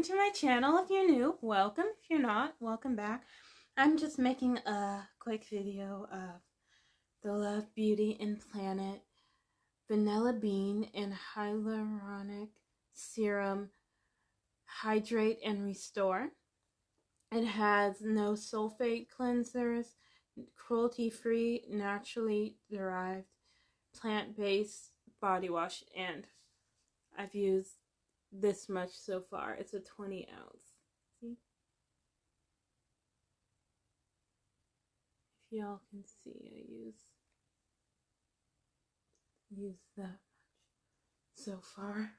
to my channel. If you're new, welcome. If you're not, welcome back. I'm just making a quick video of the Love, Beauty, and Planet Vanilla Bean and Hyaluronic Serum Hydrate and Restore. It has no sulfate cleansers, cruelty-free, naturally derived, plant-based body wash, and I've used this much so far. It's a 20 ounce. See? If y'all can see, I use that much so far.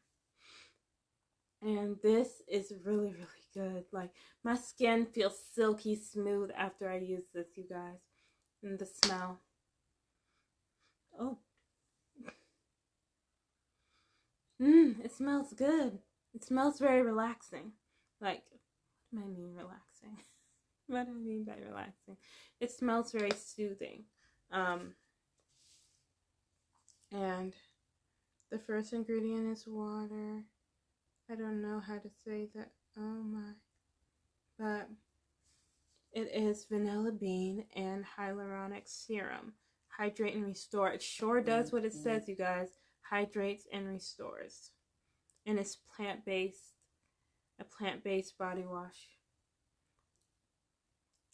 And this is really, really good. Like, my skin feels silky smooth after I use this, you guys. And the smell. Oh. It smells good. It smells very relaxing. Like, what do I mean relaxing? What do I mean by relaxing? It smells very soothing. And the first ingredient is water. I don't know how to say that. Oh my. But it is vanilla bean and hyaluronic serum. Hydrate and restore. It sure does what it says, you guys. Hydrates and restores. And it's plant-based, a plant-based body wash.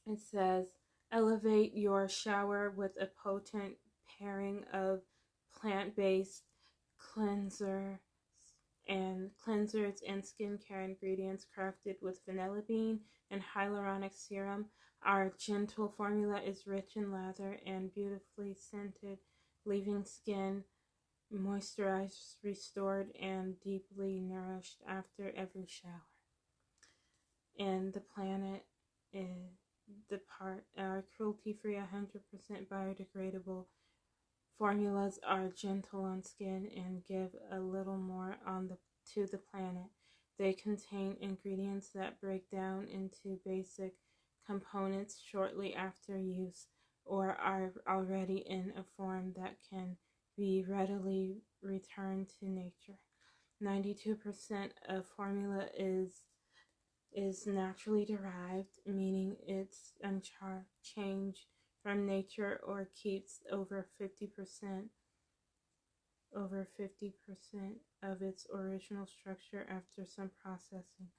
It says, elevate your shower with a potent pairing of plant-based cleansers and skincare ingredients crafted with vanilla bean and hyaluronic serum. Our gentle formula is rich in lather and beautifully scented, leaving skin moisturized, restored, and deeply nourished after every shower. And the planet is our cruelty-free, 100% biodegradable formulas are gentle on skin and give a little more to the planet. They contain ingredients that break down into basic components shortly after use or are already in a form that can be readily returned to nature. 92% of formula is naturally derived, meaning it's unchanged from nature or keeps over 50% of its original structure after some processing.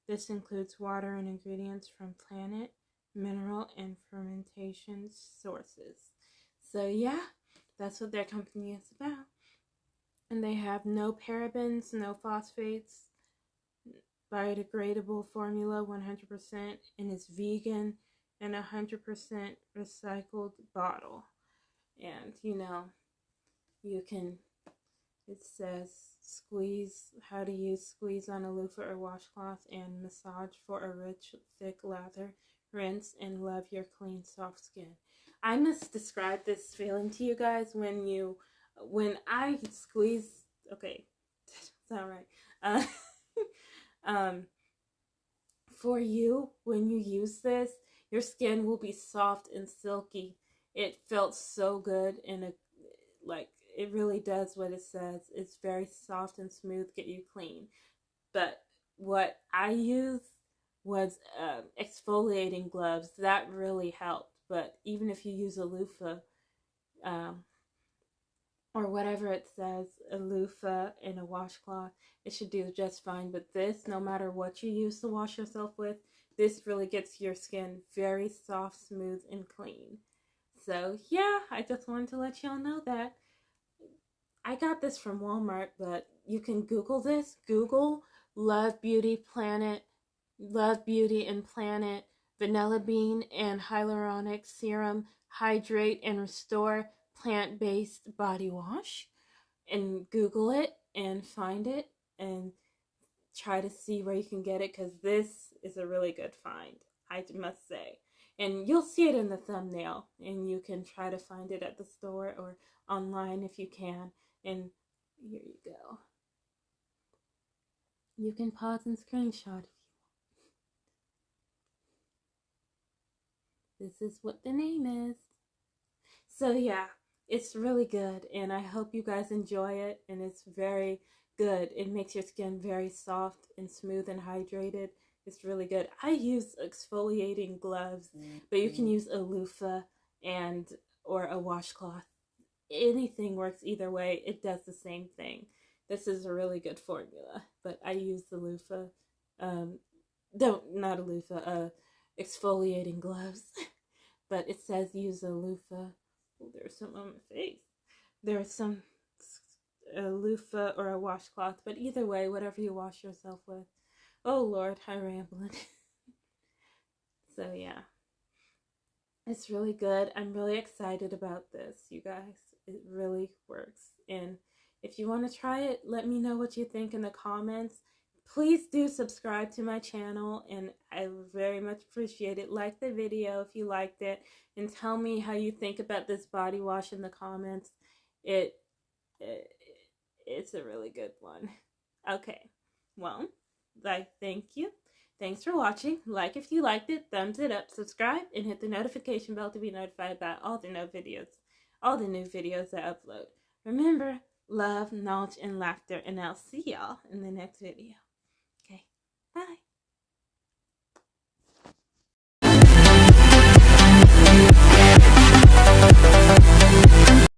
This includes water and ingredients from plant, mineral, and fermentation sources. So yeah, that's what their company is about. And they have no parabens, no phosphates, biodegradable formula 100%, and it's vegan, and 100% recycled bottle. And you can, it says how to use squeeze on a loofah or washcloth and massage for a rich, thick lather, rinse, and love your clean, soft skin. I must describe this feeling to you guys when I squeeze, okay, that's not right. For you, when you use this, your skin will be soft and silky. It felt so good, and it really does what it says. It's very soft and smooth, get you clean. But what I used was exfoliating gloves. That really helped. But even if you use a loofah, or whatever it says, a loofah and a washcloth, it should do just fine. But this, no matter what you use to wash yourself with, this really gets your skin very soft, smooth, and clean. So yeah, I just wanted to let y'all know that. I got this from Walmart, but you can Google this. Google Love, Beauty, and Planet Vanilla Bean and Hyaluronic Serum Hydrate and Restore plant-based body wash, and Google it and find it and try to see where you can get it, because this is a really good find, I must say. And you'll see it in the thumbnail, and you can try to find it at the store or online if you can. And here you go. You can pause and screenshot if you want. This is what the name is. So yeah, it's really good, and I hope you guys enjoy it. And it's very good. It makes your skin very soft and smooth and hydrated. It's really good. I use exfoliating gloves, but you can use a loofah or a washcloth. Anything works either way. It does the same thing. This is a really good formula, but I use the loofah. Not a loofah, exfoliating gloves. But it says use a loofah. Oh, there's some on my face. There's some a loofah or a washcloth, but either way, whatever you wash yourself with. Oh Lord, I'm rambling. So yeah, it's really good. I'm really excited about this, you guys. It really works. And if you want to try it, let me know what you think in the comments. Please do subscribe to my channel, and I very much appreciate it. Like the video if you liked it, and tell me how you think about this body wash in the comments. It's a really good one. Okay, well, thank you. Thanks for watching. Like if you liked it, thumbs it up, subscribe, and hit the notification bell to be notified about all the new videos I upload. Remember, love, knowledge, and laughter, and I'll see y'all in the next video.